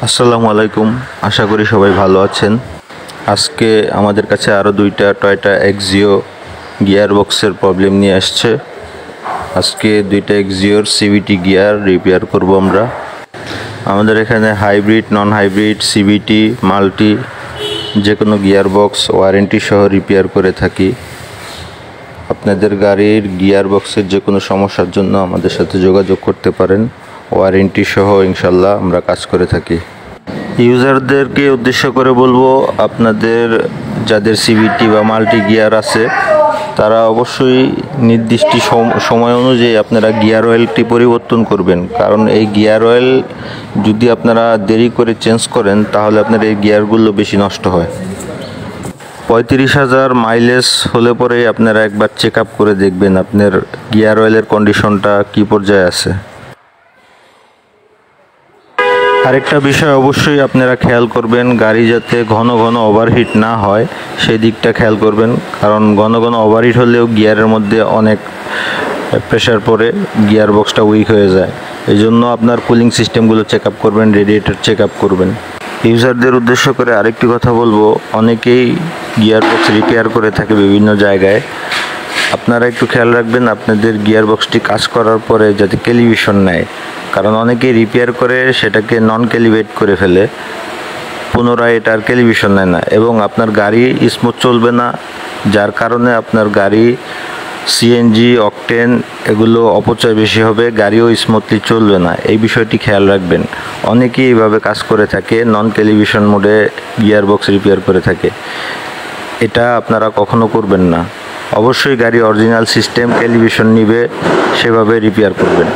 আসসালামু আলাইকুম। আশা করি সবাই ভালো আছেন। আজকে আমাদের কাছে আরও দুইটা টয়োটা এক্সিও গিয়ার বক্সের প্রবলেম নিয়ে আসছে। আজকে দুইটা এক্সিওর সিভিটি গিয়ার রিপেয়ার করব আমরা। আমাদের এখানে hybrid, non hybrid, CVT, multi যে কোনো গিয়ার বক্স ওয়ারেন্টি সহ রিপেয়ার করে থাকি। আপনাদের গাড়ির গিয়ার বক্সের যে কোনো সমস্যার জন্য আমাদের সাথে যোগাযোগ করতে পারেন। ওয়ারেন্টি সহ ইনশাল্লাহ আমরা কাজ করে থাকি। ইউজারদেরকে উদ্দেশ্য করে বলবো, আপনাদের যাদের সিভিটি বা মাল্টি গিয়ার আছে তারা অবশ্যই নির্দিষ্ট সময় অনুযায়ী আপনারা গিয়ার অয়েলটি পরিবর্তন করবেন। কারণ এই গিয়ার অয়েল যদি আপনারা দেরি করে চেঞ্জ করেন তাহলে আপনার এই গিয়ারগুলো বেশি নষ্ট হয়। 35,000 মাইলেজ হলে পরেই আপনারা একবার চেক আপ করে দেখবেন আপনার গিয়ার অয়েলের কন্ডিশনটা কী পর্যায়ে আছে। আরেকটা বিষয় অবশ্যই আপনারা খেয়াল করবেন, গাড়ি যাতে ঘন ঘন ওভারহিট না হয় সেই দিকটা খেয়াল করবেন। কারণ ঘন ঘন ওভারহিট হলেও গিয়ারের মধ্যে অনেক প্রেশার পড়ে, গিয়ার বক্সটা উইক হয়ে যায়। এই জন্য আপনার কুলিং সিস্টেমগুলো চেক আপ করবেন, রেডিয়েটর চেক আপ করবেন। ইউজারদের উদ্দেশ্য করে আরেকটি কথা বলবো, অনেকেই গিয়ার বক্স রিপেয়ার করে থাকে বিভিন্ন জায়গায়। আপনারা একটু খেয়াল রাখবেন আপনাদের গিয়ার বক্সটি কাজ করার পরে যাতে ক্যালিব্রেশন নেয়। কারণ অনেকেই রিপেয়ার করে সেটাকে নন ক্যালিব্রেট করে ফেলে, পুনরায় এটার ক্যালিব্রেশন নেয় না এবং আপনার গাড়ি স্মুথ চলবে না, যার কারণে আপনার গাড়ি সিএনজি, অকটেন এগুলো অপচয় বেশি হবে, গাড়িও স্মুথলি চলবে না। এই বিষয়টি খেয়াল রাখবেন। অনেকেই এইভাবে কাজ করে থাকে, নন ক্যালিব্রেশন মোডে গিয়ার বক্স রিপেয়ার করে থাকে। এটা আপনারা কখনো করবেন না। অবশ্যই গাড়ি অরিজিনাল সিস্টেম ক্যালিব্রেশন নিবে, সেভাবে রিপেয়ার করবেন।